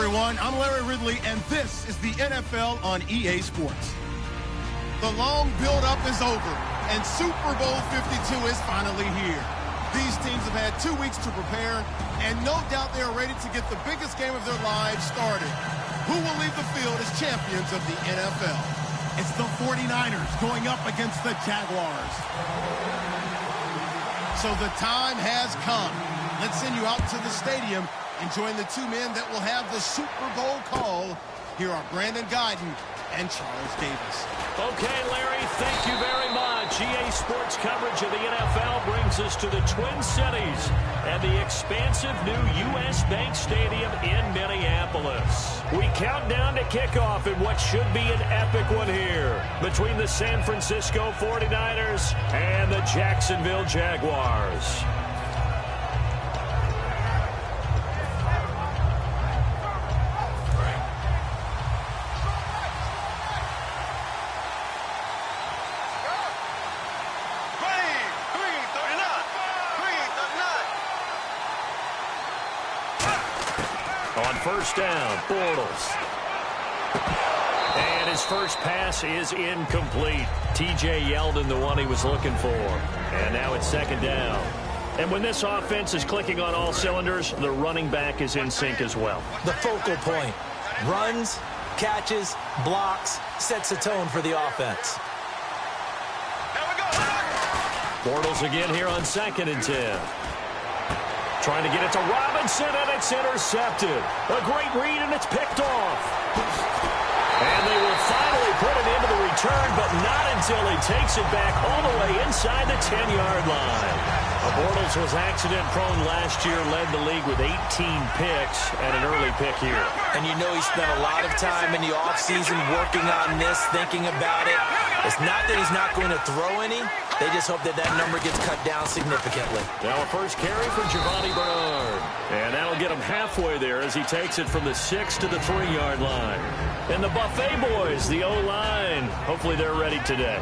everyone. I'm Larry Ridley, and this is the NFL on EA Sports. The long build-up is over, and Super Bowl 52 is finally here. These teams have had 2 weeks to prepare, and no doubt they are ready to get the biggest game of their lives started. Who will leave the field as champions of the NFL? It's the 49ers going up against the Jaguars. So the time has come. Let's send you out to the stadium and join the two men that will have the Super Bowl call. Here are Brandon Guyton and Charles Davis. Okay, Larry, thank you very much. EA Sports coverage of the NFL brings us to the Twin Cities and the expansive new U.S. Bank Stadium in Minneapolis. We count down to kickoff in what should be an epic one here between the San Francisco 49ers and the Jacksonville Jaguars. On first down, Bortles. And his first pass is incomplete. T.J. Yeldon, the one he was looking for. And now it's second down. And when this offense is clicking on all cylinders, the running back is in sync as well. The focal point. Runs, catches, blocks, sets the tone for the offense. Bortles again here on 2nd and 10. Trying to get it to Robinson, and it's intercepted. A great read, and it's picked off. And they will finally put it into the return, but not until he takes it back all the way inside the 10-yard line. Bortles was accident-prone last year, led the league with 18 picks and an early pick here. And you know he spent a lot of time in the offseason working on this, thinking about it. It's not that he's not going to throw any. They just hope that that number gets cut down significantly. Now a first carry for Giovanni Bernard. And that'll get him halfway there as he takes it from the 6 to the 3-yard line. And the Buffet boys, the O-line, hopefully they're ready today.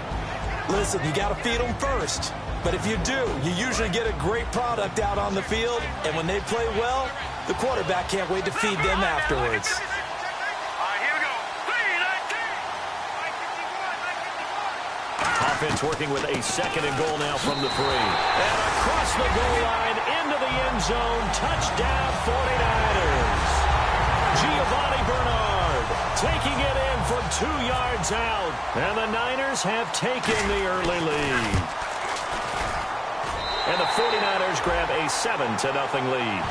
Listen, you got to feed them first. But if you do, you usually get a great product out on the field. And when they play well, the quarterback can't wait to feed them afterwards. Offense working with a 2nd and goal now from the 3. And across the goal line into the end zone. Touchdown 49ers. Giovanni Bernard taking it in from 2 yards out. And the Niners have taken the early lead. And the 49ers grab a 7-0 lead.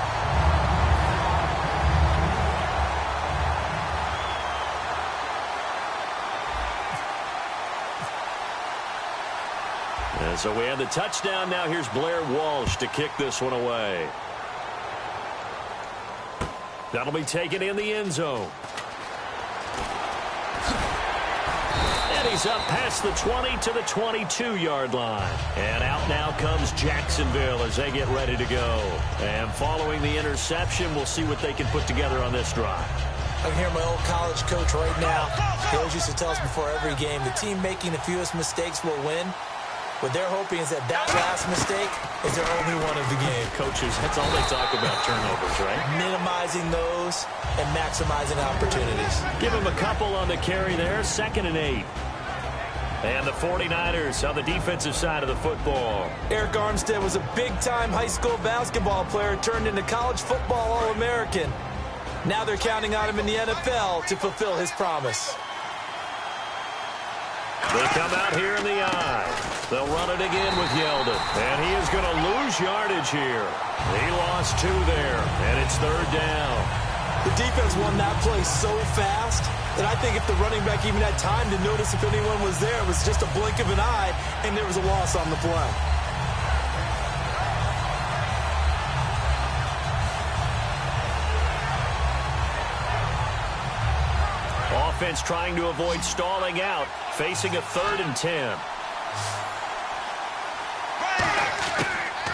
And so we have the touchdown. Now here's Blair Walsh to kick this one away. That'll be taken in the end zone. And he's up past the 20 to the 22-yard line. And out now comes Jacksonville as they get ready to go. And following the interception, we'll see what they can put together on this drive. I can hear my old college coach right now. He always used to tell us before every game, the team making the fewest mistakes will win. What they're hoping is that last mistake is their only one of the game. Coaches, that's all they talk about, turnovers, right? Minimizing those and maximizing opportunities. Give them a couple on the carry there, 2nd and 8. And the 49ers on the defensive side of the football. Eric Armstead was a big-time high school basketball player turned into college football All-American. Now they're counting on him in the NFL to fulfill his promise. They come out here in the eye. They'll run it again with Yeldon. And he is going to lose yardage here. He lost 2 there, and it's 3rd down. The defense won that play so fast that I think if the running back even had time to notice if anyone was there, it was just a blink of an eye, and there was a loss on the play. Offense trying to avoid stalling out, facing a 3rd and 10.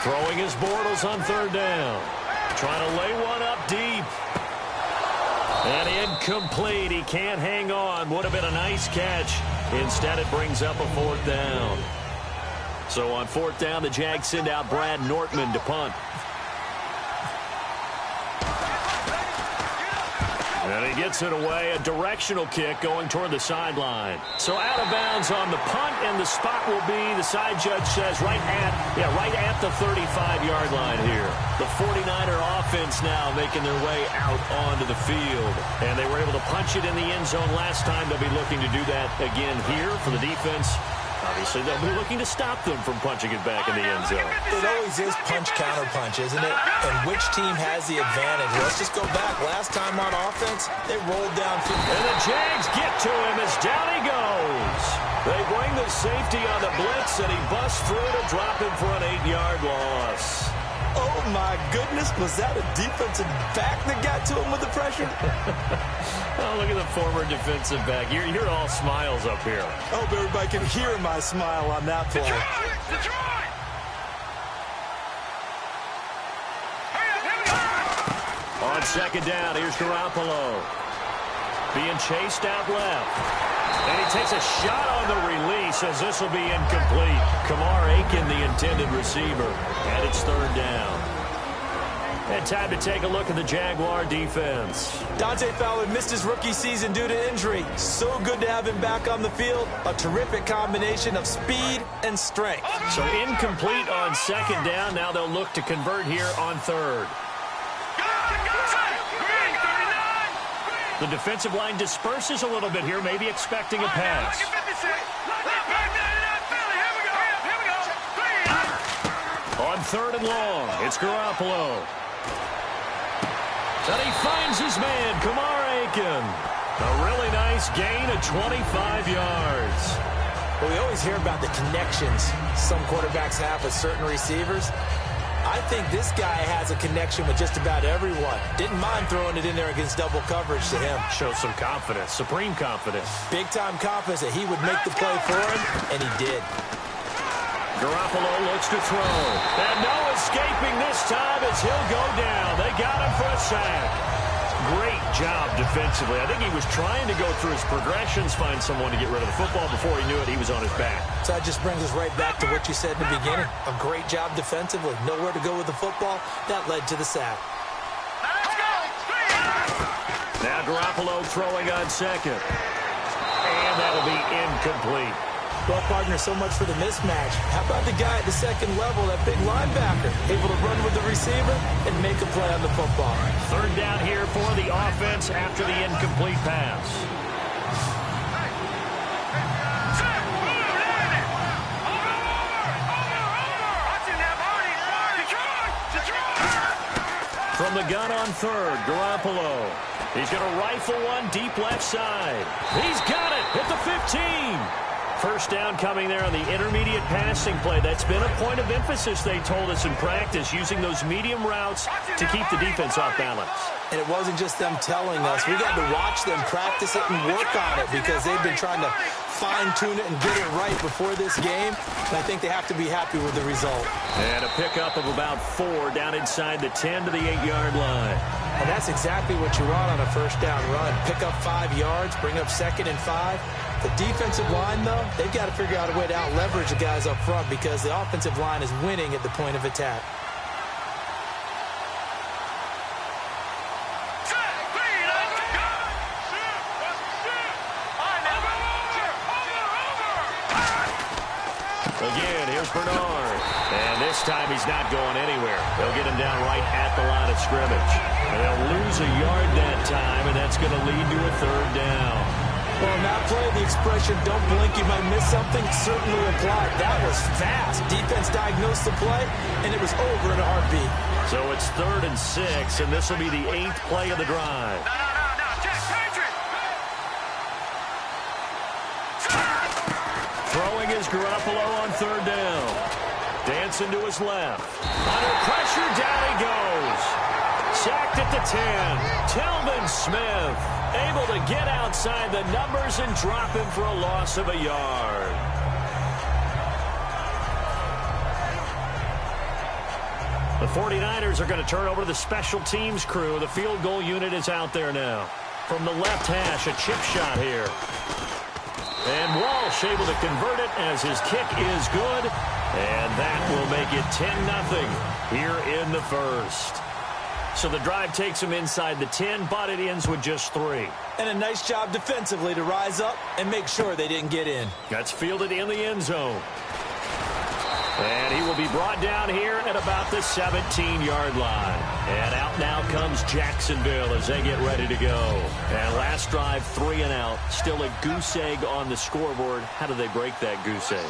Throwing his Bortles on 3rd down. Trying to lay one up deep. And incomplete. He can't hang on. Would have been a nice catch. Instead, it brings up a 4th down. So on 4th down, the Jags send out Brad Nortman to punt. He gets it away, a directional kick going toward the sideline. So out of bounds on the punt, and the spot will be, the side judge says, right at the 35-yard line here. The 49er offense now making their way out onto the field. And they were able to punch it in the end zone last time. They'll be looking to do that again here for the defense. Obviously, they'll be looking to stop them from punching it back in the end zone. It always is punch-counter-punch, isn't it? And which team has the advantage? Let's just go back. Last time on offense, they rolled downfield. And the Jags get to him as down he goes. They bring the safety on the blitz, and he busts through to drop him for an 8-yard loss. Oh, my goodness. Was that a defensive back that got to him with the pressure? Oh, look at the former defensive back. You're all smiles up here. I hope everybody can hear my smile on that play. Detroit! On second down, here's Garoppolo. Being chased out left. And he takes a shot on the release as this will be incomplete. Kamar Aiken, the intended receiver. And it's third down. And time to take a look at the Jaguar defense. Dante Fowler missed his rookie season due to injury. So good to have him back on the field. A terrific combination of speed and strength. So incomplete on second down. Now they'll look to convert here on third. The defensive line disperses a little bit here, maybe expecting a pass. On third and long, it's Garoppolo. And he finds his man, Kamar Aiken. A really nice gain of 25 yards. Well, we always hear about the connections some quarterbacks have with certain receivers. I think this guy has a connection with just about everyone. Didn't mind throwing it in there against double coverage to him. Shows some confidence, supreme confidence. Big-time confidence that he would make the play for him, and he did. Garoppolo looks to throw. And no escaping this time as he'll go down. They got him for a sack. Great job defensively. I think he was trying to go through his progressions, find someone to get rid of the football. Before he knew it, he was on his back. So that just brings us right back to what you said in the beginning. A great job defensively. Nowhere to go with the football. That led to the sack. Now Garoppolo throwing on second. And that'll be incomplete. Well, partner, so much for the mismatch. How about the guy at the second level, that big linebacker, able to run with the receiver and make a play on the football? Third down here for the offense after the incomplete pass. From the gun on third, Garoppolo. He's going to rifle one deep left side. He's got it at the 15. First down coming there on the intermediate passing play. That's been a point of emphasis, they told us in practice, using those medium routes to keep the defense off balance. And it wasn't just them telling us. We got to watch them practice it and work on it because they've been trying to fine-tune it and get it right before this game. And I think they have to be happy with the result. And a pickup of about 4 down inside the 10 to the 8-yard line. And that's exactly what you want on a first down run. Pick up 5 yards, bring up 2nd and 5. The defensive line, though, they've got to figure out a way to out-leverage the guys up front because the offensive line is winning at the point of attack. Again, here's Bernard. And this time he's not going anywhere. They'll get him down right at the line of scrimmage. And they'll lose a yard that time, and that's going to lead to a third down. Well, in that play, the expression, don't blink, you might miss something, certainly applied. That was fast. Defense diagnosed the play, and it was over in a heartbeat. So it's 3rd and 6, and this will be the 8th play of the drive. Throwing is Garoppolo on 3rd down. Dancing to his left. Under pressure, down he goes. Sacked at the 10. Telvin Smith able to get outside the numbers and drop him for a loss of a yard. The 49ers are going to turn over to the special teams crew. The field goal unit is out there now. From the left hash, a chip shot here. And Walsh able to convert it as his kick is good. And that will make it 10-0 here in the first. So the drive takes them inside the 10, but it ends with just 3. And a nice job defensively to rise up and make sure they didn't get in. That's fielded in the end zone. And he will be brought down here at about the 17-yard line. And out now comes Jacksonville as they get ready to go. And last drive, 3 and out. Still a goose egg on the scoreboard. How do they break that goose egg?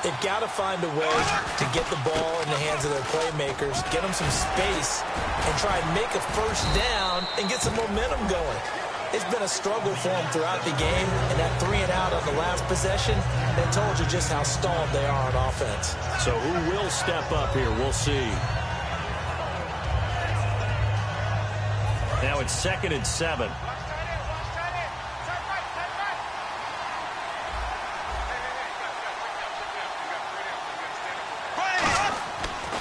They've got to find a way to get the ball in the hands of their playmakers, get them some space, and try and make a first down and get some momentum going. It's been a struggle for them throughout the game, and that 3 and out on the last possession, that told you just how stalled they are on offense. So who will step up here? We'll see. Now it's 2nd and 7.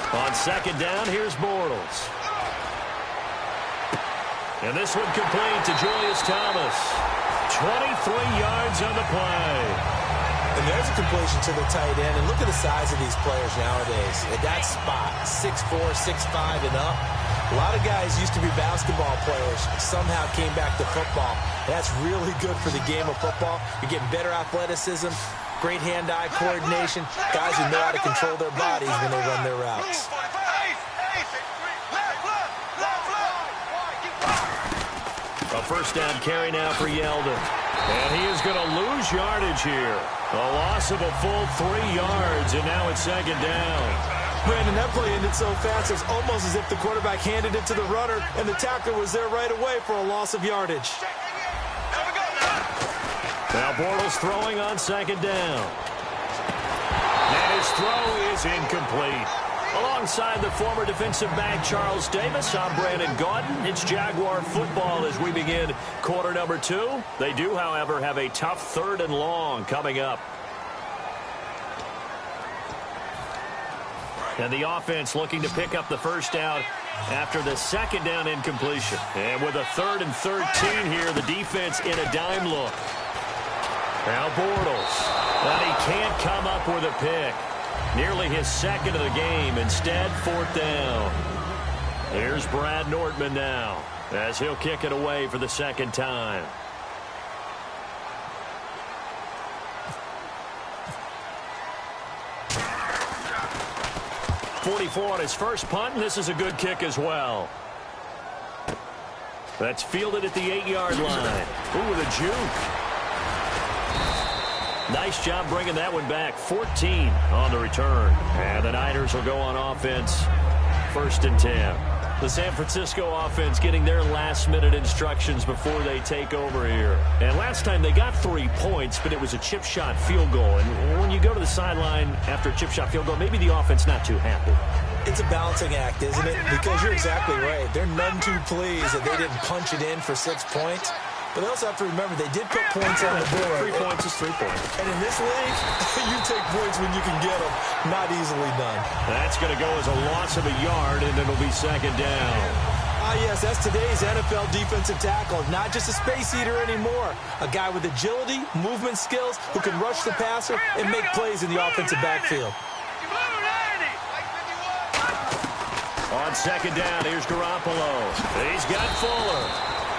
On 2nd down, here's Bortles. And this one complete to Julius Thomas. 23 yards on the play. And there's a completion to the tight end. And look at the size of these players nowadays. At that spot, 6'4", 6'5", and up. A lot of guys used to be basketball players, somehow came back to football. And that's really good for the game of football. You're getting better athleticism, great hand-eye coordination, guys who know how to control their bodies when they run their routes. A first down carry now for Yeldon. And he is going to lose yardage here. A loss of a full 3 yards, and now it's 2nd down. Brandon, that play ended so fast, it's almost as if the quarterback handed it to the runner, and the tackler was there right away for a loss of yardage. Now Bortles throwing on 2nd down. And his throw is incomplete. Alongside the former defensive back Charles Davis, I'm Brandon Gaudin. It's Jaguar football as we begin quarter number 2. They do, however, have a tough 3rd and long coming up. And the offense looking to pick up the first down after the 2nd down incompletion. And with a 3rd and 13 here, the defense in a dime look. Now Bortles. But he can't come up with a pick. Nearly his 2nd of the game. Instead, 4th down. Here's Brad Nordman now as he'll kick it away for the 2nd time. .44 on his first punt, and this is a good kick as well. That's fielded at the 8-yard line. Ooh, with a juke. Nice job bringing that one back. 14 on the return. And the Niners will go on offense. 1st and 10. The San Francisco offense getting their last-minute instructions before they take over here. And last time they got 3 points, but it was a chip shot field goal. And when you go to the sideline after a chip shot field goal, maybe the offense not too happy. It's a balancing act, isn't it? Because you're exactly right. They're none too pleased that they didn't punch it in for 6 points. But they also have to remember they did put points on the board. 3 points is 3 points. And in this league, you take points when you can get them. Not easily done. That's going to go as a loss of a yard, and it'll be 2nd down. Ah, yes, that's today's NFL defensive tackle. Not just a space eater anymore. A guy with agility, movement skills, who can rush the passer and make plays in the offensive backfield. On 2nd down, here's Garoppolo. He's got Fuller.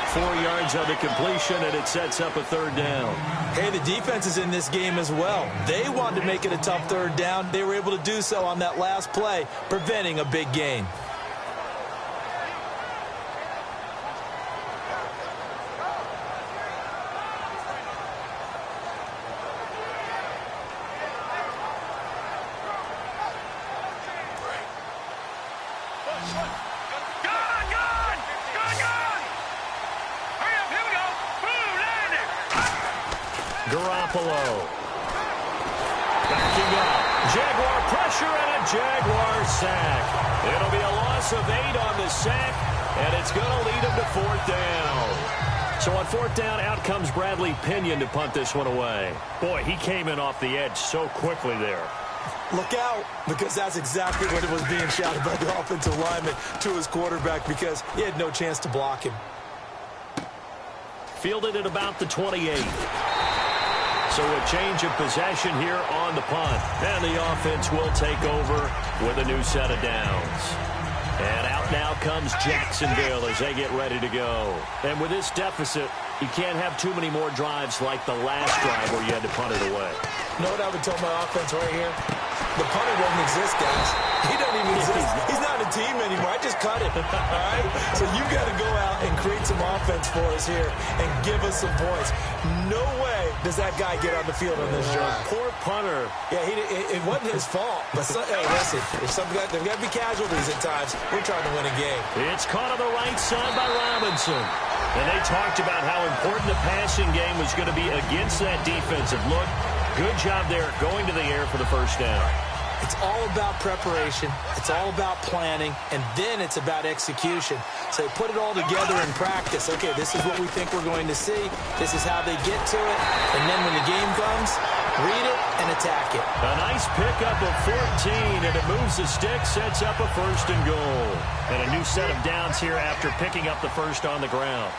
4 yards on the completion, and it sets up a 3rd down. Hey, the defense is in this game as well. They wanted to make it a tough 3rd down. They were able to do so on that last play, preventing a big gain. Garoppolo. Backing up. Jaguar pressure and a Jaguar sack. It'll be a loss of 8 on the sack, and it's going to lead them to 4th down. So on 4th down, out comes Bradley Pinion to punt this one away. Boy, he came in off the edge so quickly there. Look out, because that's exactly what it was being shouted by the offensive lineman to his quarterback, because he had no chance to block him. Fielded at about the 28. So a change of possession here on the punt. And the offense will take over with a new set of downs. And out now comes Jacksonville as they get ready to go. And with this deficit, you can't have too many more drives like the last drive where you had to punt it away. You know what I would tell my offense right here? The punter doesn't exist, guys. He doesn't even exist. He's not a team anymore. I just cut it, all right? So you got to go out and create some offense for us here and give us some points. No way does that guy get on the field on this drive. Poor punter. Yeah, it wasn't his fault. But hey, listen, there's got to be casualties at times. We're trying to win a game. It's caught on the right side by Robinson. And they talked about how important the passing game was going to be against that defensive look. Good job there going to the air for the first down. It's all about preparation. It's all about planning. And then it's about execution. So they put it all together in practice. Okay, this is what we think we're going to see. This is how they get to it. And then when the game comes, read it and attack it. A nice pickup of 14, and it moves the stick, sets up a 1st and goal. And a new set of downs here after picking up the first on the ground.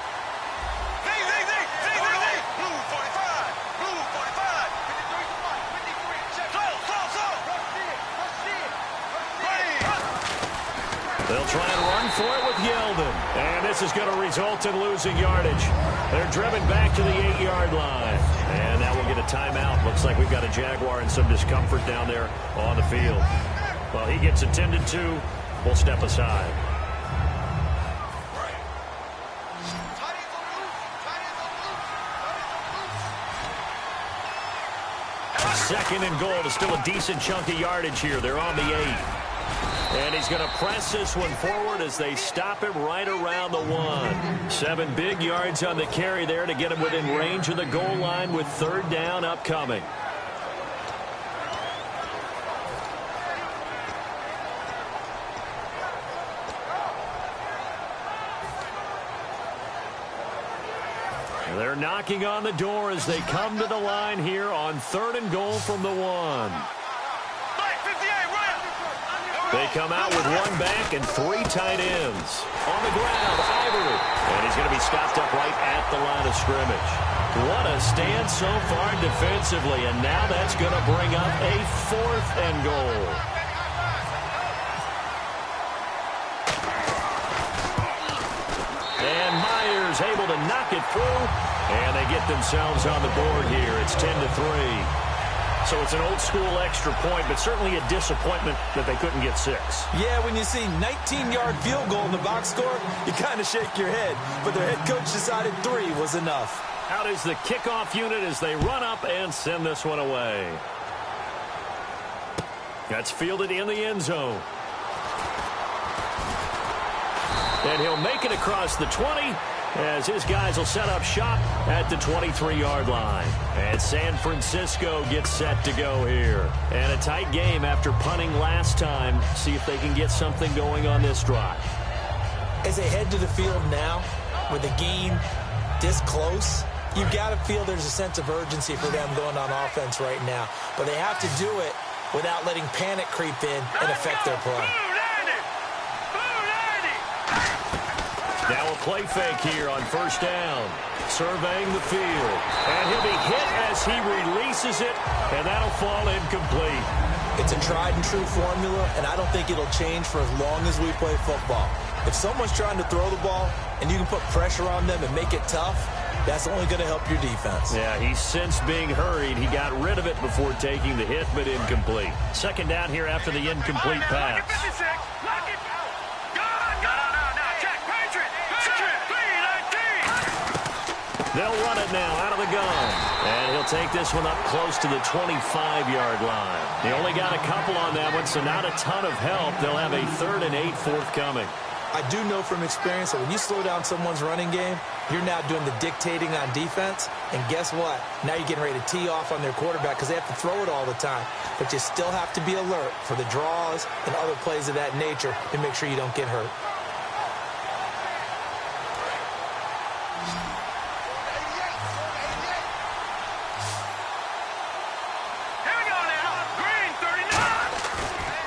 They'll try and run for it with Yeldon. And this is going to result in losing yardage. They're driven back to the 8-yard line. And now we'll get a timeout. Looks like we've got a Jaguar in some discomfort down there on the field. Well, he gets attended to. We'll step aside. Second and goal is still a decent chunk of yardage here. They're on the 8. And he's going to press this one forward as they stop him right around the 1. 7 big yards on the carry there to get him within range of the goal line with 3rd down upcoming. They're knocking on the door as they come to the line here on 3rd and goal from the 1. They come out with 1 back and 3 tight ends. On the ground, Ivory. And he's going to be stopped up right at the line of scrimmage. What a stand so far defensively. And now that's going to bring up a 4th and goal. And Myers able to knock it through. And they get themselves on the board here. It's 10-3. So it's an old-school extra point, but certainly a disappointment that they couldn't get 6. Yeah, when you see 19-yard field goal in the box score, you kind of shake your head. But their head coach decided 3 was enough. Out is the kickoff unit as they run up and send this one away. That's fielded in the end zone. And he'll make it across the 20. As his guys will set up shop at the 23-yard line. And San Francisco gets set to go here. And a tight game after punting last time. See if they can get something going on this drive. As they head to the field now, with the game this close, you've got to feel there's a sense of urgency for them going on offense right now. But they have to do it without letting panic creep in and affect their play. Now a play fake here on 1st down. Surveying the field. And he'll be hit as he releases it, and that'll fall incomplete. It's a tried-and-true formula, and I don't think it'll change for as long as we play football. If someone's trying to throw the ball, and you can put pressure on them and make it tough, that's only going to help your defense. Yeah, he's since being hurried. He got rid of it before taking the hit, but incomplete. 2nd down here after the incomplete pass. They'll run it now out of the gun. And he'll take this one up close to the 25-yard line. They only got a couple on that one, so not a ton of help. They'll have a 3rd and 8 forthcoming. I do know from experience that when you slow down someone's running game, you're now doing the dictating on defense. And guess what? Now you're getting ready to tee off on their quarterback because they have to throw it all the time. But you still have to be alert for the draws and other plays of that nature to make sure you don't get hurt.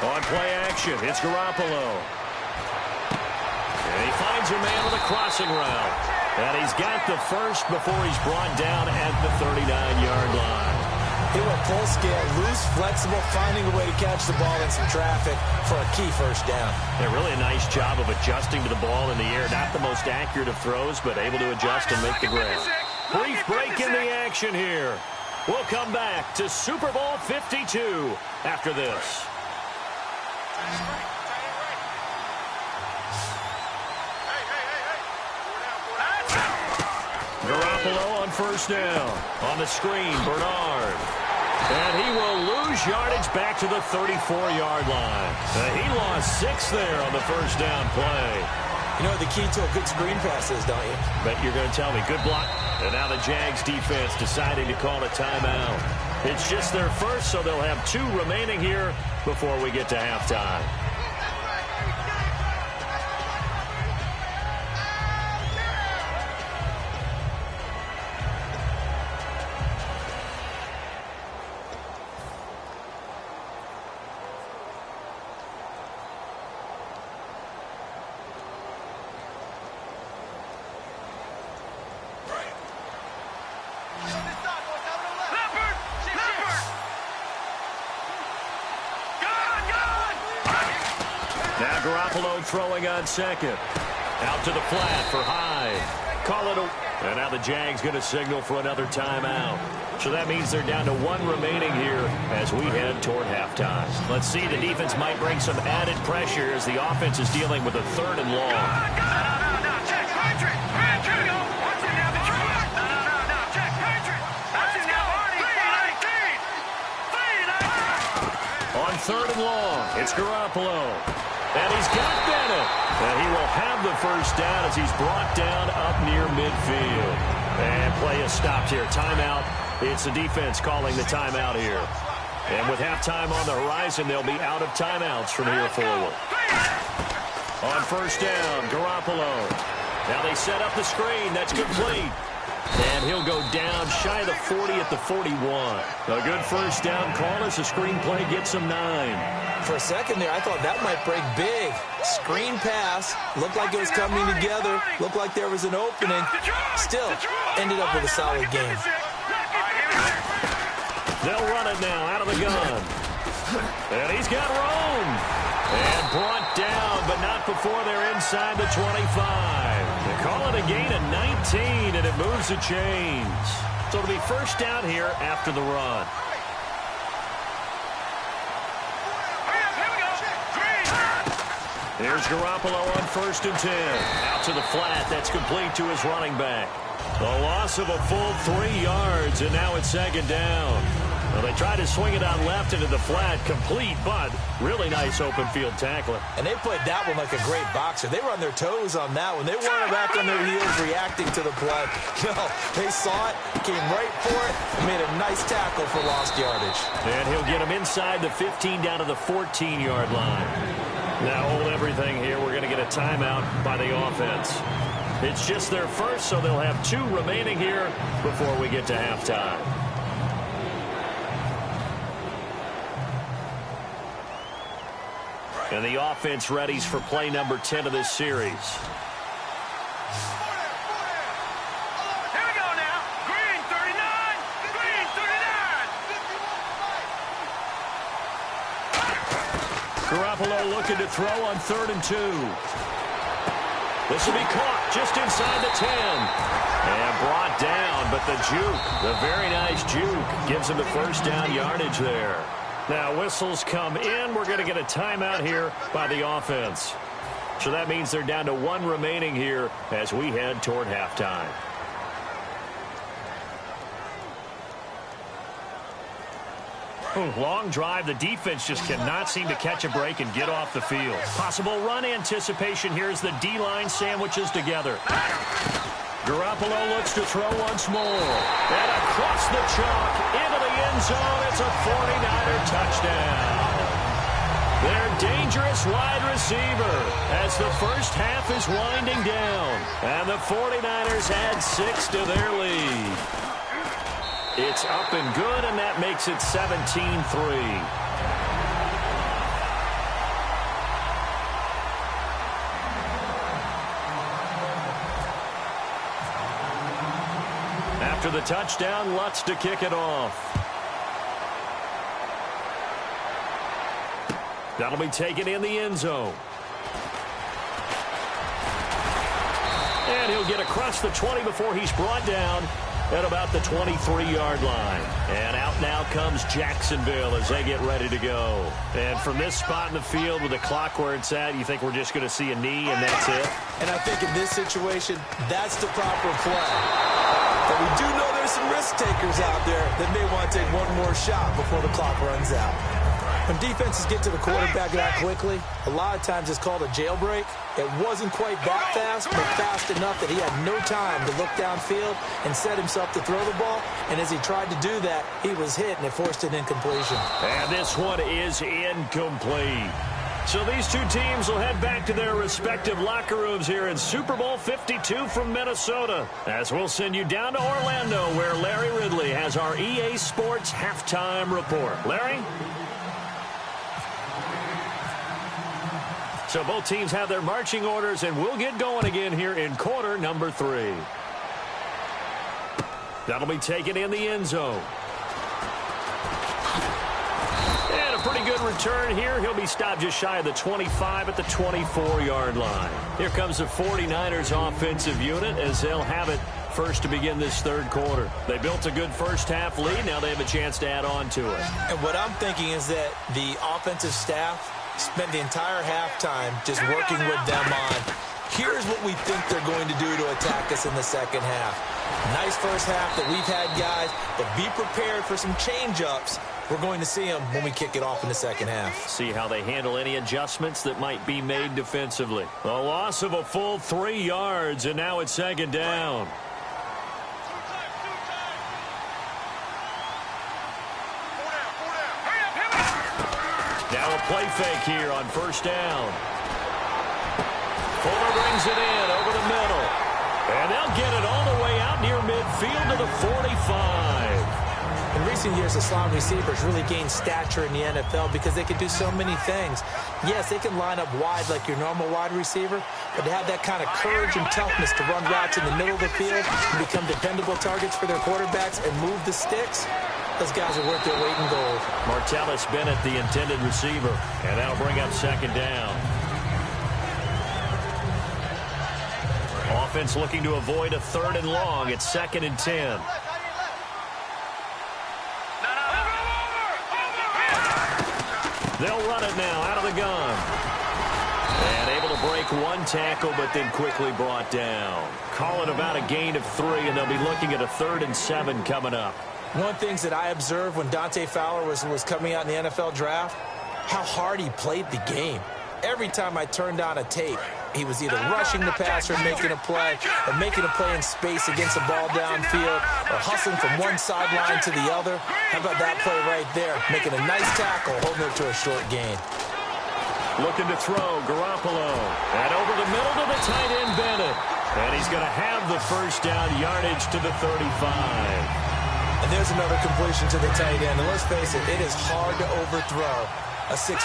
On play action, it's Garoppolo. And he finds a man with a crossing route. And he's got the first before he's brought down at the 39-yard line. He went full scale, loose, flexible, finding a way to catch the ball in some traffic for a key first down. Yeah, really a nice job of adjusting to the ball in the air. Not the most accurate of throws, but able to adjust and make the grab. Brief break in the action here. We'll come back to Super Bowl 52 after this. Garoppolo on first down. On the screen, Bernard. And he will lose yardage back to the 34-yard line. He lost 6 there on the first down play. You know what the key to a good screen pass is, don't you? Bet you're going to tell me. Good block. And now the Jags defense deciding to call a timeout. It's just their first, so they'll have 2 remaining here before we get to halftime. Now Garoppolo throwing on second. Out to the flat for Hyde. Call it a... And now the Jags going to signal for another timeout. So that means they're down to 1 remaining here as we head toward halftime. Let's see, the defense might bring some added pressure as the offense is dealing with a 3rd and long. On 3rd and long, it's Garoppolo. And he's got Bennett. And he will have the first down as he's brought down up near midfield. And play is stopped here. Timeout. It's the defense calling the timeout here. And with halftime on the horizon, they'll be out of timeouts from here forward. On first down, Garoppolo. Now they set up the screen. That's complete. And he'll go down shy of the 40 at the 41. A good first down call as the screen play gets him 9. For a second there, I thought that might break big. Screen pass. Looked like it was coming together. Looked like there was an opening. Still, ended up with a solid game. They'll run it now out of the gun. And he's got room. And brought down, but not before they're inside the 25. They call it a gain of 19, and it moves the chains. So it'll be first down here after the run. Here's Garoppolo on 1st and 10. Out to the flat. That's complete to his running back. A loss of a full 3 yards, and now it's 2nd down. Well, they tried to swing it on left into the flat, complete, but really nice open field tackling. And they played that one like a great boxer. They were on their toes on that one. They weren't back on their heels reacting to the play. No, they saw it, came right for it, and made a nice tackle for lost yardage. And he'll get him inside the 15 down to the 14-yard line. Now hold everything here. We're going to get a timeout by the offense. It's just their first, so they'll have 2 remaining here before we get to halftime. And the offense readies for play number 10 of this series. Here we go now. Green 39. Green 39. Garoppolo looking to throw on 3rd and 2. This will be caught just inside the 10. And brought down, but the juke, the very nice juke, gives him the first down yardage there. Now whistles come in. We're going to get a timeout here by the offense. So that means they're down to 1 remaining here as we head toward halftime. Long drive. The defense just cannot seem to catch a break and get off the field. Possible run anticipation here as the D-line sandwiches together. Garoppolo looks to throw once more. And across the chalk into the end zone. It's a 49er touchdown. Their dangerous wide receiver as the first half is winding down. And the 49ers add 6 to their lead. It's up and good, and that makes it 17-3. After the touchdown, Lutz to kick it off. That'll be taken in the end zone. And he'll get across the 20 before he's brought down at about the 23-yard line. And out now comes Jacksonville as they get ready to go. And from this spot in the field with the clock where it's at, you think we're just going to see a knee and that's it? And I think in this situation, that's the proper play. But we do know there's some risk takers out there that may want to take one more shot before the clock runs out. When defenses get to the quarterback that quickly, a lot of times it's called a jailbreak. It wasn't quite that fast, but fast enough that he had no time to look downfield and set himself to throw the ball. And as he tried to do that, he was hit, and it forced an incompletion. And this one is incomplete. So these two teams will head back to their respective locker rooms here in Super Bowl 52 from Minnesota, as we'll send you down to Orlando, where Larry Ridley has our EA Sports halftime report. Larry? So both teams have their marching orders, and we'll get going again here in quarter number 3. That'll be taken in the end zone. And a pretty good return here. He'll be stopped just shy of the 25 at the 24-yard line. Here comes the 49ers offensive unit as they'll have it first to begin this third quarter. They built a good first-half lead. Now they have a chance to add on to it. And what I'm thinking is that the offensive staff spent the entire halftime just working with them on, here's what we think they're going to do to attack us in the second half. Nice first half that we've had, guys, but be prepared for some change-ups. We're going to see them when we kick it off in the second half. See how they handle any adjustments that might be made defensively. A loss of a full 3 yards, and now it's second down. Now a play fake here on first down. Fuller brings it in over the middle. And they'll get it all the way out near midfield to the 45. In recent years, the slot receivers really gained stature in the NFL because they can do so many things. Yes, they can line up wide like your normal wide receiver, but to have that kind of courage and toughness to run routes in the middle of the field and become dependable targets for their quarterbacks and move the sticks, those guys are worth their weight in gold. Martellus Bennett, the intended receiver, and that'll bring up second down. Offense looking to avoid a 3rd and long. It's 2nd and 10. They'll run it now out of the gun. And able to break one tackle, but then quickly brought down. Call it about a gain of 3, and they'll be looking at a 3rd and 7 coming up. One of the things that I observed when Dante Fowler was coming out in the NFL draft, how hard he played the game. Every time I turned on a tape, he was either rushing the passer and making a play, or making a play in space against the ball downfield, or hustling from one sideline to the other. How about that play right there? Making a nice tackle, holding it to a short gain. Looking to throw, Garoppolo. And over the middle to the tight end, Bennett. And he's going to have the first down yardage to the 35. And there's another completion to the tight end. And let's face it, it is hard to overthrow a 6'6"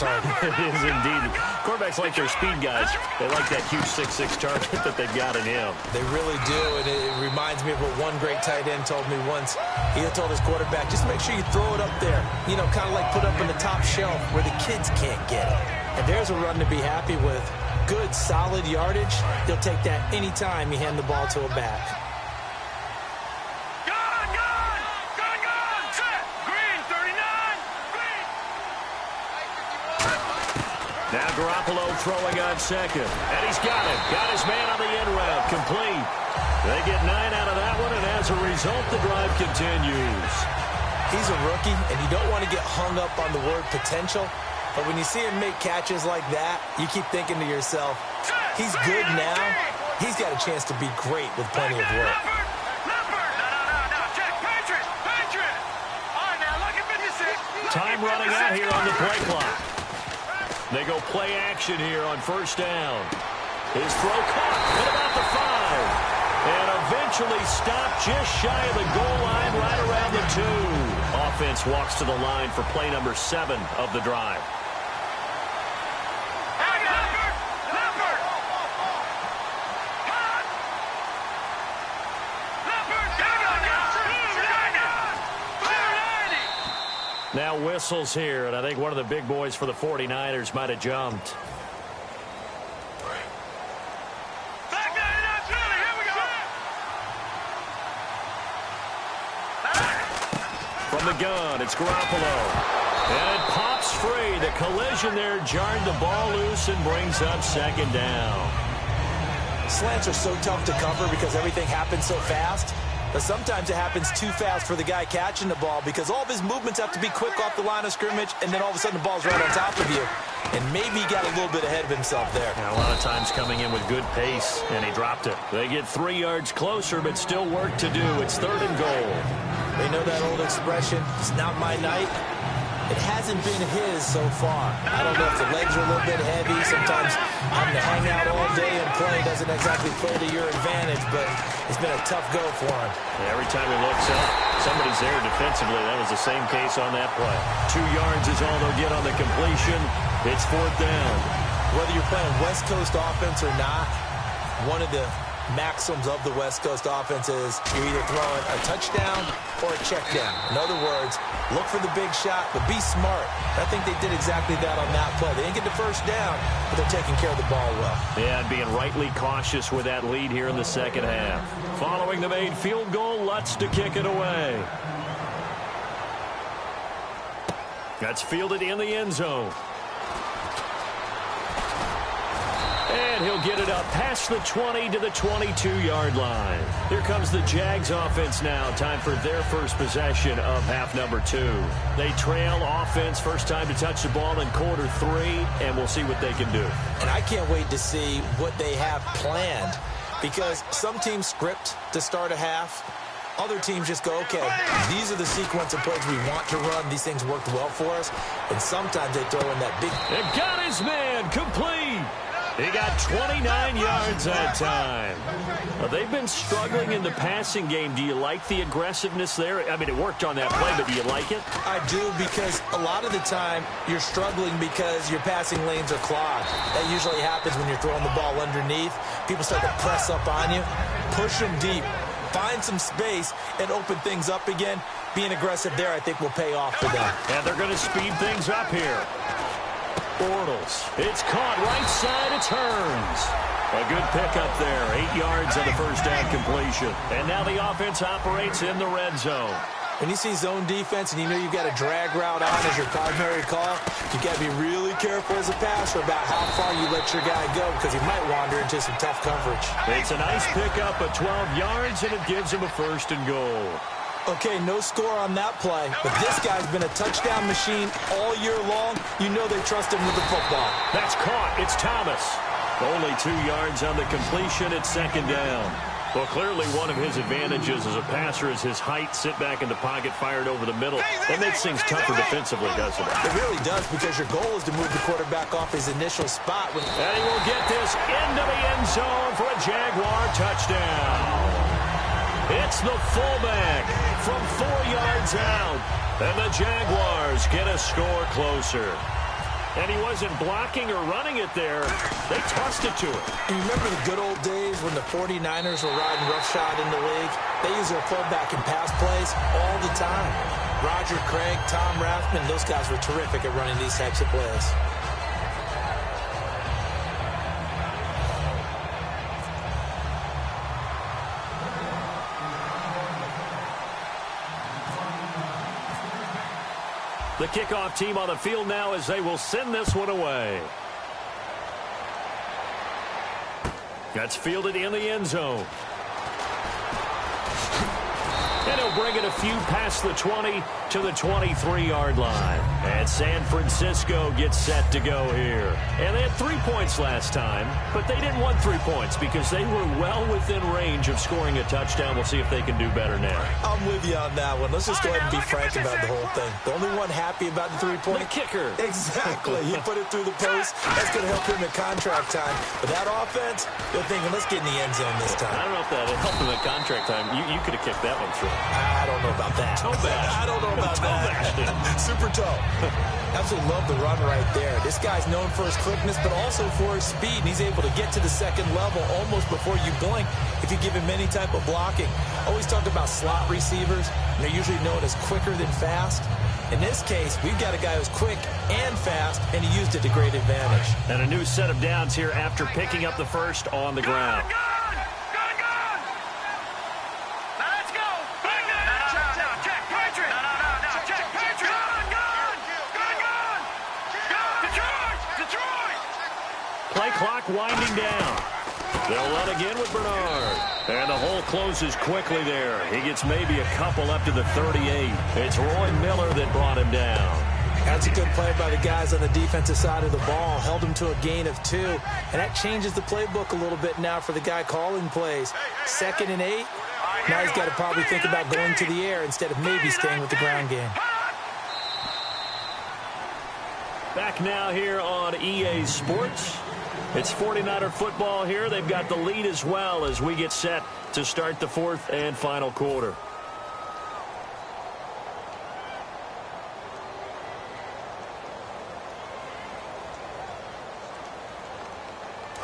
target. It is indeed. Quarterbacks like their speed guys. They like that huge 6'6" target that they've got in him. They really do, and it reminds me of what one great tight end told me once. He told his quarterback, just make sure you throw it up there. You know, kind of like put up on the top shelf where the kids can't get it. And there's a run to be happy with. Good, solid yardage. He'll take that anytime you hand the ball to a back. Now Garoppolo throwing on second. And he's got it. Got his man on the end route. Complete. They get 9 out of that one, and as a result, the drive continues. He's a rookie, and you don't want to get hung up on the word potential. But when you see him make catches like that, you keep thinking to yourself, he's good now. He's got a chance to be great with plenty of work. Time running out here on the play clock. They go play action here on first down. His throw caught at about the 5. And eventually stopped just shy of the goal line right around the 2. Offense walks to the line for play number 7 of the drive. Now whistles here, and I think one of the big boys for the 49ers might have jumped. From the gun, it's Garoppolo. And it pops free. The collision there jarred the ball loose and brings up second down. Slants are so tough to cover because everything happens so fast. But sometimes it happens too fast for the guy catching the ball because all of his movements have to be quick off the line of scrimmage, and then all of a sudden the ball's right on top of you. And maybe he got a little bit ahead of himself there. Yeah, a lot of times coming in with good pace, and he dropped it. They get 3 yards closer, but still work to do. It's 3rd and goal. They know that old expression, it's not my night. It hasn't been his so far. I don't know if the legs are a little bit heavy. Sometimes having to hang out all day and play doesn't exactly play to your advantage, but it's been a tough go for him. Yeah, every time he looks up, somebody's there defensively. That was the same case on that play. 2 yards is all they'll get on the completion. It's 4th down. Whether you're playing West Coast offense or not, one of the maxims of the West Coast offense is you're either throwing a touchdown or a check down. In other words, look for the big shot, but be smart. I think they did exactly that on that play. They didn't get the first down, but they're taking care of the ball well. Yeah, and being rightly cautious with that lead here in the second half. Following the made field goal, Lutz to kick it away. That's fielded in the end zone. And he'll get it up past the 20 to the 22-yard line. Here comes the Jags offense now. Time for their first possession of half number 2. They trail offense, first time to touch the ball in quarter 3, and we'll see what they can do. And I can't wait to see what they have planned because some teams script to start a half. Other teams just go, okay, these are the sequence of plays we want to run. These things worked well for us. And sometimes they throw in that big... And got his man complete. He got 29 yards that time. They've been struggling in the passing game. Do you like the aggressiveness there? I mean, it worked on that play, but do you like it? I do, because a lot of the time you're struggling because your passing lanes are clogged. That usually happens when you're throwing the ball underneath. People start to press up on you. Push them deep. Find some space and open things up again. Being aggressive there, I think, will pay off for them. And they're going to speed things up here. Bortles. It's caught right side. It's Hearns. A good pickup there. 8 yards on the first down completion. And now the offense operates in the red zone. When you see zone defense and you know you've got a drag route on as your primary call, you've got to be really careful as a passer about how far you let your guy go because he might wander into some tough coverage. It's a nice pickup of 12 yards, and it gives him a 1st and goal. Okay, no score on that play, but this guy's been a touchdown machine all year long. You know they trust him with the football. That's caught. It's Thomas. Only 2 yards on the completion. It's 2nd down. Well, clearly one of his advantages as a passer is his height. Sit back in the pocket, fired over the middle. That makes things tougher defensively, doesn't it? It really does, because your goal is to move the quarterback off his initial spot. And he will get this into the end zone for a Jaguar touchdown. It's the fullback from 4 yards out. And the Jaguars get a score closer. And he wasn't blocking or running it there. They tossed it to him. You remember the good old days when the 49ers were riding roughshod in the league? They use their fullback in pass plays all the time. Roger Craig, Tom Rathman, those guys were terrific at running these types of plays. The kickoff team on the field now as they will send this one away. That's fielded in the end zone. And he'll bring it a few past the 20 to the 23-yard line. And San Francisco gets set to go here. And they had 3 points last time, but they didn't want 3 points because they were well within range of scoring a touchdown. We'll see if they can do better now. I'm with you on that one. Let's just go ahead and be frank about the whole thing. The only one happy about the 3-point? The kicker. Exactly. He put it through the post. That's going to help him in contract time. But that offense, they're thinking, let's get in the end zone this time. I don't know if that helped him in contract time. You could have kicked that one through. I don't know about that. I don't know about that. Super toe. Absolutely love the run right there. This guy's known for his quickness, but also for his speed. And he's able to get to the second level almost before you blink if you give him any type of blocking. Always talk about slot receivers. And they're usually known as quicker than fast. In this case, we've got a guy who's quick and fast, and he used it to great advantage. And a new set of downs here after picking up the first on the ground. Play clock winding down. They'll run again with Bernard. And the hole closes quickly there. He gets maybe a couple up to the 38. It's Roy Miller that brought him down. That's a good play by the guys on the defensive side of the ball. Held him to a gain of 2. And that changes the playbook a little bit now for the guy calling plays. 2nd and 8. Now he's got to probably think about going to the air instead of maybe staying with the ground game. Back now here on EA Sports. It's 49er football here. They've got the lead as well as we get set to start the 4th and final quarter.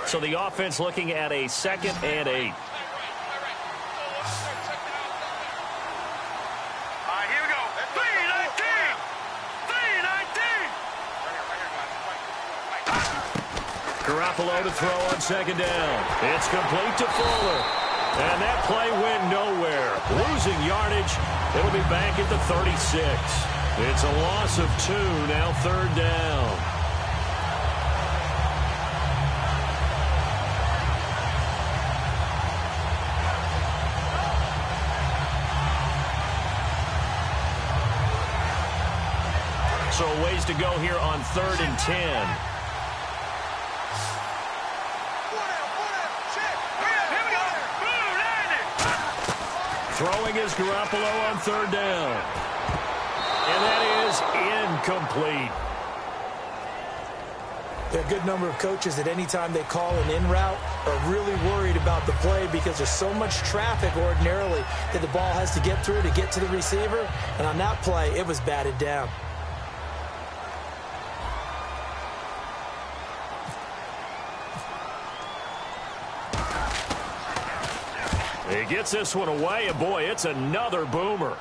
So the offense looking at a 2nd and 8. Garoppolo to throw on 2nd down. It's complete to Fuller. And that play went nowhere. Losing yardage. It'll be back at the 36. It's a loss of 2, now 3rd down. So a ways to go here on 3rd and 10. Throwing is Garoppolo on 3rd down. And that is incomplete. There are a good number of coaches that any time they call an in route are really worried about the play because there's so much traffic ordinarily that the ball has to get through to get to the receiver. And on that play, it was batted down. He gets this one away, and boy, it's another boomer.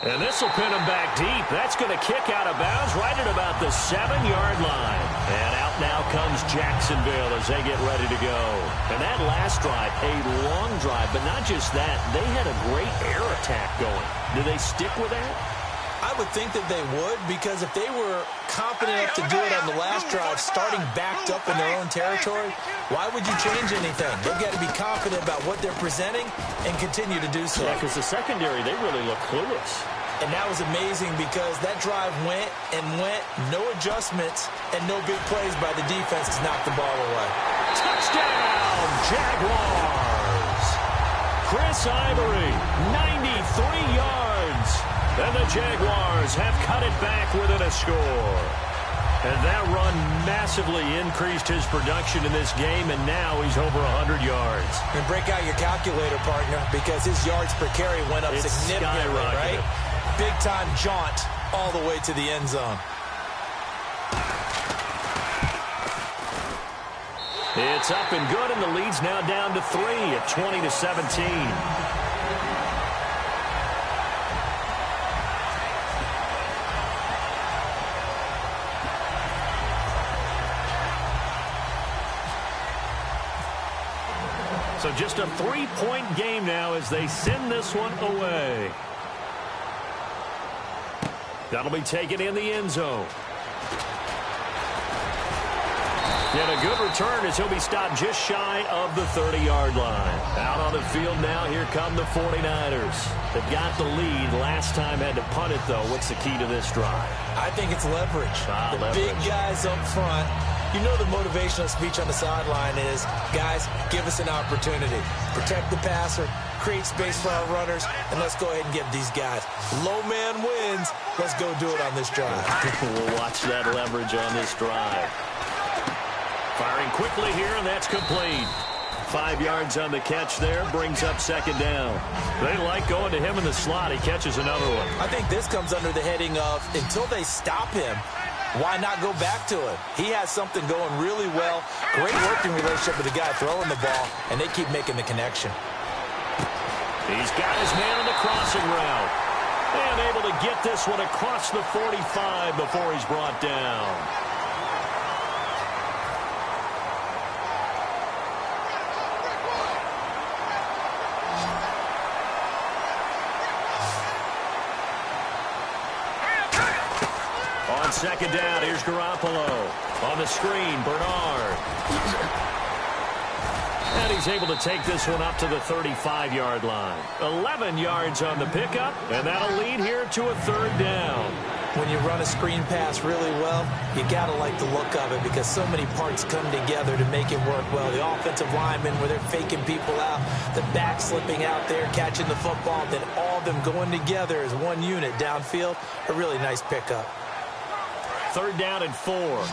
And this will pin him back deep. That's going to kick out of bounds right at about the 7-yard line. And out now comes Jacksonville as they get ready to go. And that last drive, a long drive, but not just that. They had a great air attack going. Do they stick with that? I would think that they would, because if they were confident enough to do it on the last drive, starting backed up in their own territory, why would you change anything? They've got to be confident about what they're presenting and continue to do so. Yeah, because the secondary, they really look clueless. And that was amazing because that drive went and went, no adjustments, and no big plays by the defense to knock the ball away. Touchdown, Jaguars! Chris Ivory, 93 yards. And the Jaguars have cut it back within a score. And that run massively increased his production in this game, and now he's over 100 yards. And break out your calculator, partner, because his yards per carry went up significantly, right? Big-time jaunt all the way to the end zone. It's up and good, and the lead's now down to 3 at 20-17. So just a 3-point game now as they send this one away. That'll be taken in the end zone. And a good return as he'll be stopped just shy of the 30-yard line. Out on the field now, here come the 49ers. They've got the lead. Last time had to punt it, though. What's the key to this drive? I think it's leverage. The big guys up front. You know the motivational speech on the sideline is, guys, give us an opportunity. Protect the passer, create space for our runners, and let's go ahead and give these guys. Low man wins. Let's go do it on this drive. We'll watch that leverage on this drive. Firing quickly here, and that's complete. 5 yards on the catch there, brings up 2nd down. They like going to him in the slot. He catches another one. I think this comes under the heading of, until they stop him, why not go back to it? He has something going really well. Great working relationship with the guy throwing the ball, and they keep making the connection. He's got his man on the crossing route. And able to get this one across the 45 before he's brought down. On second down, here's Garoppolo. On the screen, Bernard. And he's able to take this one up to the 35-yard line. 11 yards on the pickup, and that'll lead here to a third down. When you run a screen pass really well, you got to like the look of it because so many parts come together to make it work well. The offensive linemen, where they're faking people out, the back slipping out there, catching the football, then all of them going together as one unit downfield. A really nice pickup. Third down and 4.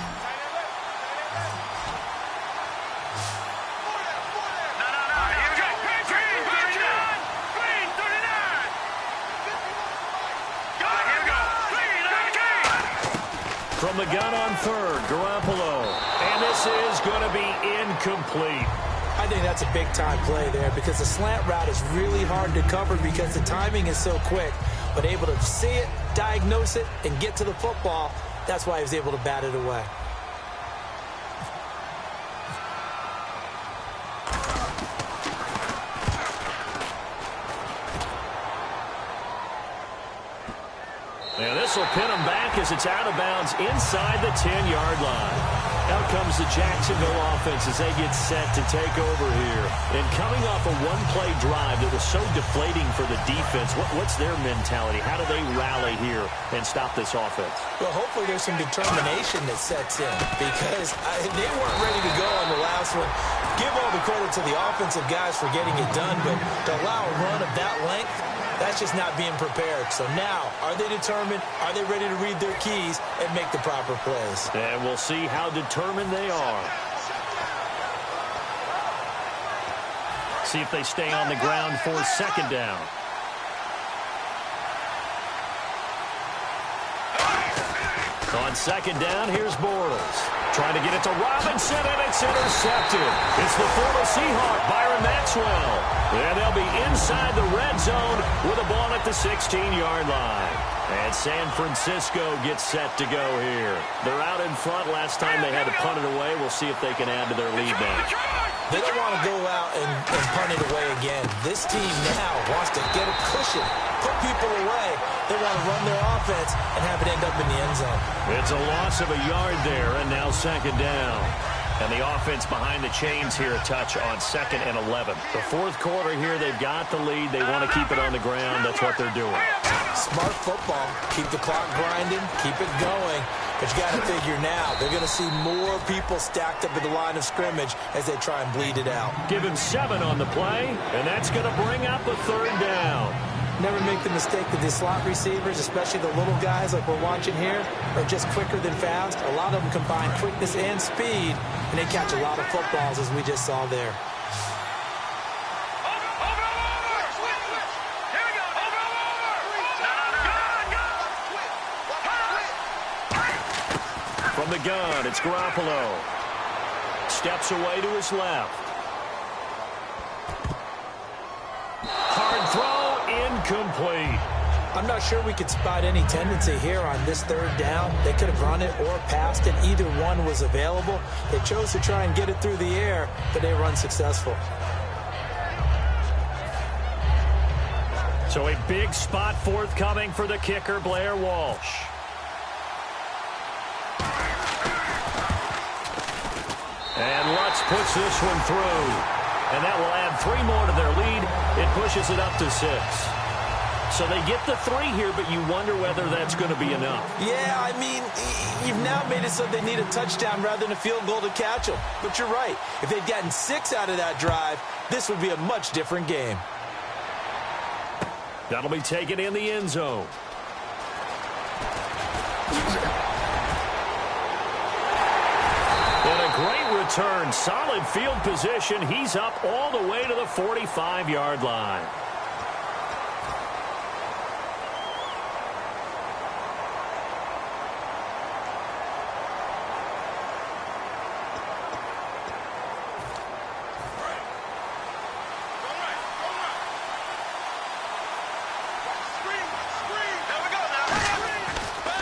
From the gun on third, Garoppolo. And this is going to be incomplete. I think that's a big-time play there because the slant route is really hard to cover because the timing is so quick. But able to see it, diagnose it, and get to the football, that's why he was able to bat it away. And this will pin him back as it's out of bounds inside the 10-yard line. Out comes the Jacksonville offense as they get set to take over here. And coming off a one-play drive that was so deflating for the defense, what's their mentality? How do they rally here and stop this offense? Well, hopefully there's some determination that sets in because they weren't ready to go on the last one. Give all the credit to the offensive guys for getting it done, but to allow a run of that length, that's just not being prepared. So now, are they determined? Are they ready to read their keys and make the proper plays? And we'll see how determined they are. See if they stay on the ground for second down. On second down, here's Bortles. Trying to get it to Robinson, and it's intercepted. It's the former Seahawk, Byron Maxwell. And they'll be inside the red zone with a ball at the 16-yard line. And San Francisco gets set to go here. They're out in front. Last time they had to punt it away. We'll see if they can add to their lead now. They don't want to go out and punt it away again. This team now wants to get a cushion, put people away. They want to run their offense and have it end up in the end zone. It's a loss of a yard there, and now second down. And the offense behind the chains here a touch on 2nd and 11. The fourth quarter here, they've got the lead. They want to keep it on the ground. That's what they're doing. Smart football. Keep the clock grinding. Keep it going. But you got to figure now, they're going to see more people stacked up at the line of scrimmage as they try and bleed it out. Give him 7 on the play, and that's going to bring up a third down. Never make the mistake that the slot receivers, especially the little guys like we're watching here, are just quicker than fast. A lot of them combine quickness and speed, and they catch a lot of footballs, as we just saw there. From the gun, it's Garoppolo. Steps away to his left. Hard throw, incomplete. I'm not sure we could spot any tendency here on this third down. They could have run it or passed it. Either one was available. They chose to try and get it through the air, but they were unsuccessful. So a big spot forthcoming for the kicker, Blair Walsh. And Lutz puts this one through. And that will add 3 more to their lead. It pushes it up to 6. So they get the 3 here, but you wonder whether that's going to be enough. Yeah, I mean, you've now made it so they need a touchdown rather than a field goal to catch them. But you're right. If they'd gotten 6 out of that drive, this would be a much different game. That'll be taken in the end zone. And a great return. Solid field position. He's up all the way to the 45-yard line.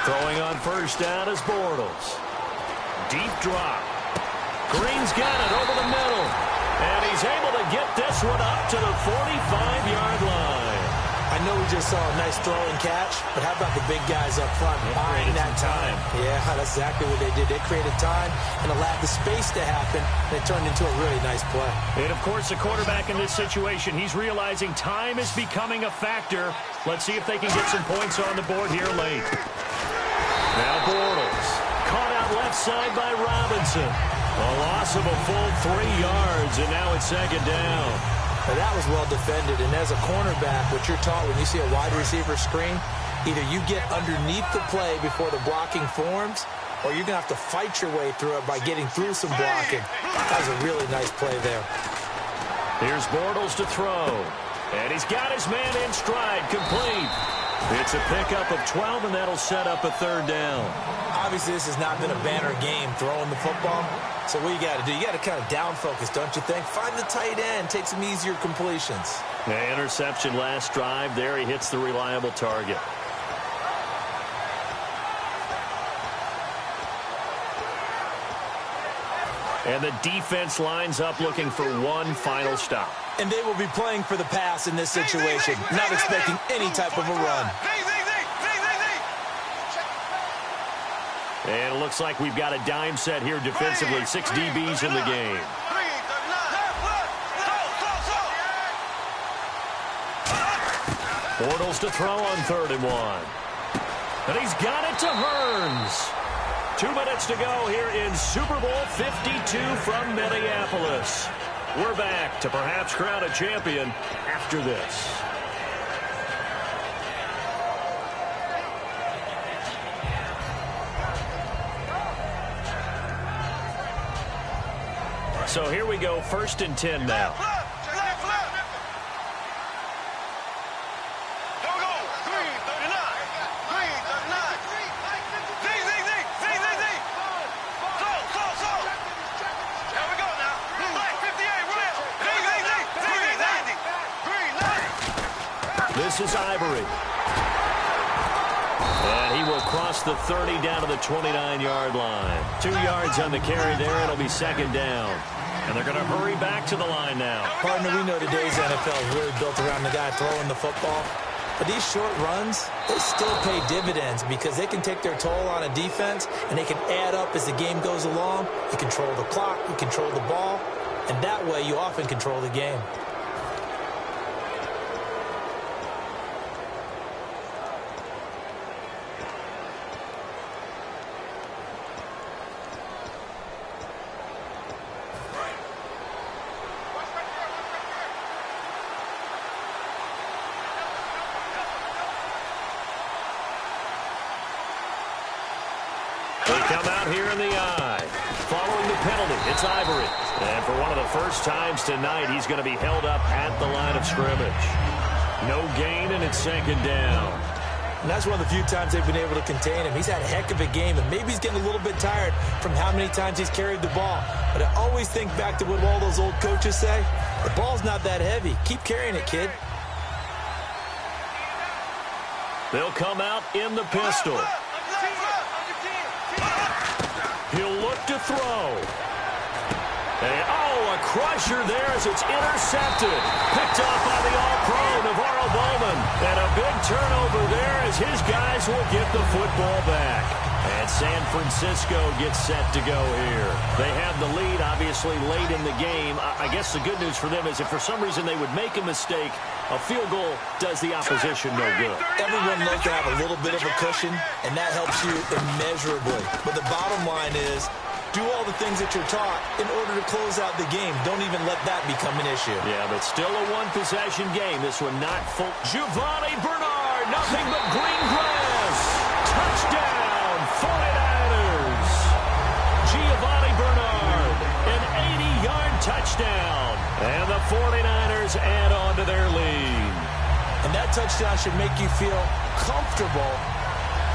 Throwing on first down is Bortles. Deep drop. Green's got it over the middle. And he's able to get this one up to the 45-yard line. I know we just saw a nice throw and catch, but how about the big guys up front buying that time? Yeah, that's exactly what they did. They created time and allowed the space to happen, and it turned into a really nice play. And, of course, the quarterback in this situation, he's realizing time is becoming a factor. Let's see if they can get some points on the board here late. Now Bortles. Caught out left side by Robinson. A loss of a full 3 yards, and now it's second down. Now that was well defended, and as a cornerback, what you're taught when you see a wide receiver screen, either you get underneath the play before the blocking forms, or you're going to have to fight your way through it by getting through some blocking. That was a really nice play there. Here's Bortles to throw, and he's got his man in stride, complete. It's a pickup of 12, and that'll set up a third down. Obviously, this has not been a banner game throwing the football. So what you got to do, you got to kind of down focus, don't you think? Find the tight end, take some easier completions. The interception last drive. There he hits the reliable target. And the defense lines up looking for one final stop. And they will be playing for the pass in this situation, not expecting any type of a run. And it looks like we've got a dime set here defensively. 6 DBs in the game. Bortles to throw on 3rd and 1. And he's got it to Hearns. 2 minutes to go here in Super Bowl 52 from Minneapolis. We're back to perhaps crown a champion after this. So here we go, 1st and 10 now. This is Ivory. And he will cross the 30 down to the 29-yard line. 2 yards on the carry there. It'll be second down. And they're going to hurry back to the line now. Partner, we know today's NFL is really built around the guy throwing the football. But these short runs, they still pay dividends because they can take their toll on a defense, and they can add up as the game goes along. You control the clock, you control the ball, and that way you often control the game. Come out here in the eye. Following the penalty, it's Ivory. And for one of the first times tonight, he's going to be held up at the line of scrimmage. No gain, and it's second down. And that's one of the few times they've been able to contain him. He's had a heck of a game, and maybe he's getting a little bit tired from how many times he's carried the ball. But I always think back to what all those old coaches say. The ball's not that heavy. Keep carrying it, kid. They'll come out in the pistol. He'll look to throw. A crusher there as it's intercepted. Picked off by the All-Pro, Navarro Bowman. And a big turnover there as his guys will get the football back. And San Francisco gets set to go here. They have the lead, obviously, late in the game. I guess the good news for them is if for some reason they would make a mistake, a field goal does the opposition no good. Everyone loves to have a little bit of a cushion, and that helps you immeasurably. But the bottom line is, do all the things that you're taught in order to close out the game. Don't even let that become an issue. Yeah, but still a one-possession game. This one not full. Giovanni Bernard, nothing but green grass. Touchdown, 49ers. Giovanni Bernard, an 80-yard touchdown. And the 49ers add on to their lead. And that touchdown should make you feel comfortable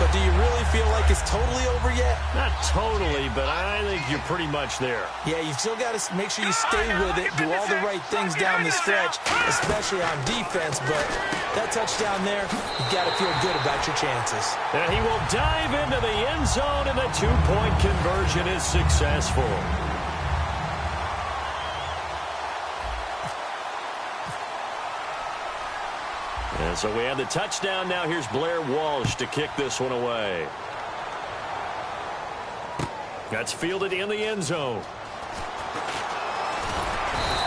but do you really feel like it's totally over yet? Not totally, but I think you're pretty much there. Yeah, you still got to make sure you stay with it, do all the right things down the stretch, especially on defense, but that touchdown there, you got to feel good about your chances. And he will dive into the end zone, and the two-point conversion is successful. And so we have the touchdown. Now here's Blair Walsh to kick this one away. That's fielded in the end zone.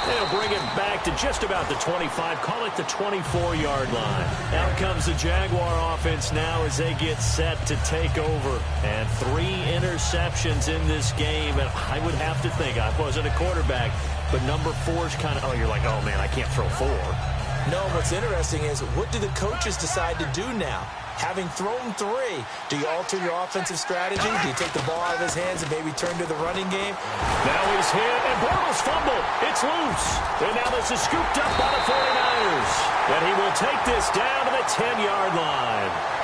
They'll bring it back to just about the 25, call it the 24-yard line. Out comes the Jaguar offense now as they get set to take over. And 3 interceptions in this game. And I would have to think, I wasn't a quarterback, but number 4's kind of, you're like, oh, man, I can't throw 4. No, what's interesting is what do the coaches decide to do now? Having thrown 3, do you alter your offensive strategy? Do you take the ball out of his hands and maybe turn to the running game? Now he's hit, and Bortles fumbled. It's loose. And now this is scooped up by the 49ers. And he will take this down to the 10-yard line.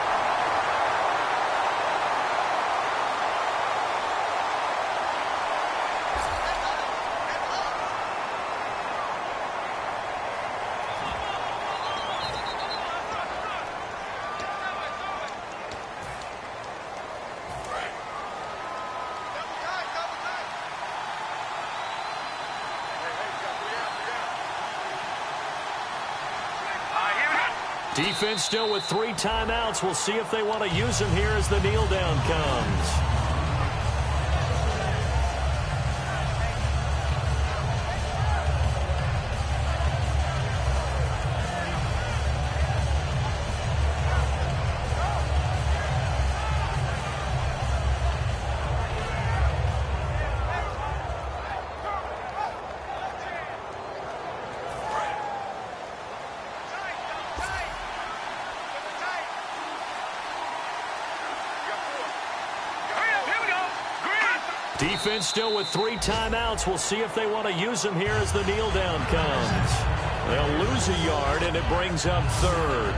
Defense still with 3 timeouts. We'll see if they want to use them here as the kneel down comes. Defense still with 3 timeouts. We'll see if they want to use them here as the kneel down comes. They'll lose a yard, and it brings up 3rd.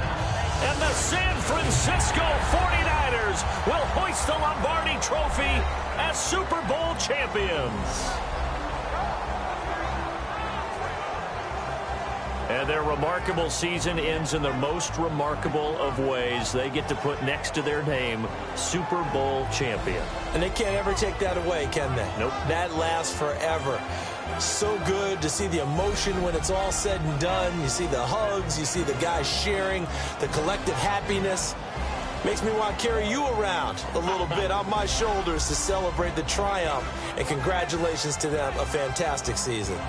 And the San Francisco 49ers will hoist the Lombardi Trophy as Super Bowl champions. And their remarkable season ends in the most remarkable of ways. They get to put next to their name, Super Bowl champion. And they can't ever take that away, can they? Nope. That lasts forever. So good to see the emotion when it's all said and done. You see the hugs, you see the guys sharing, the collective happiness. Makes me want to carry you around a little bit on my shoulders to celebrate the triumph. And congratulations to them, a fantastic season.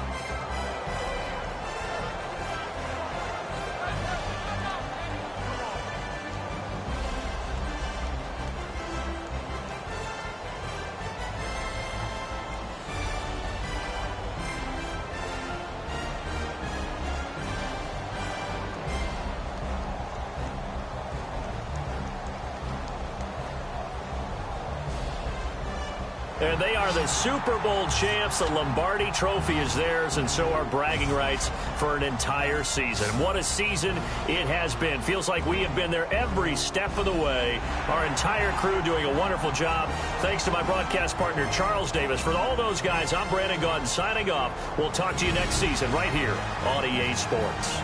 And they are the Super Bowl champs. The Lombardi Trophy is theirs, and so are bragging rights for an entire season. What a season it has been. Feels like we have been there every step of the way. Our entire crew doing a wonderful job. Thanks to my broadcast partner, Charles Davis. For all those guys, I'm Brandon Gaudin signing off. We'll talk to you next season right here on EA Sports.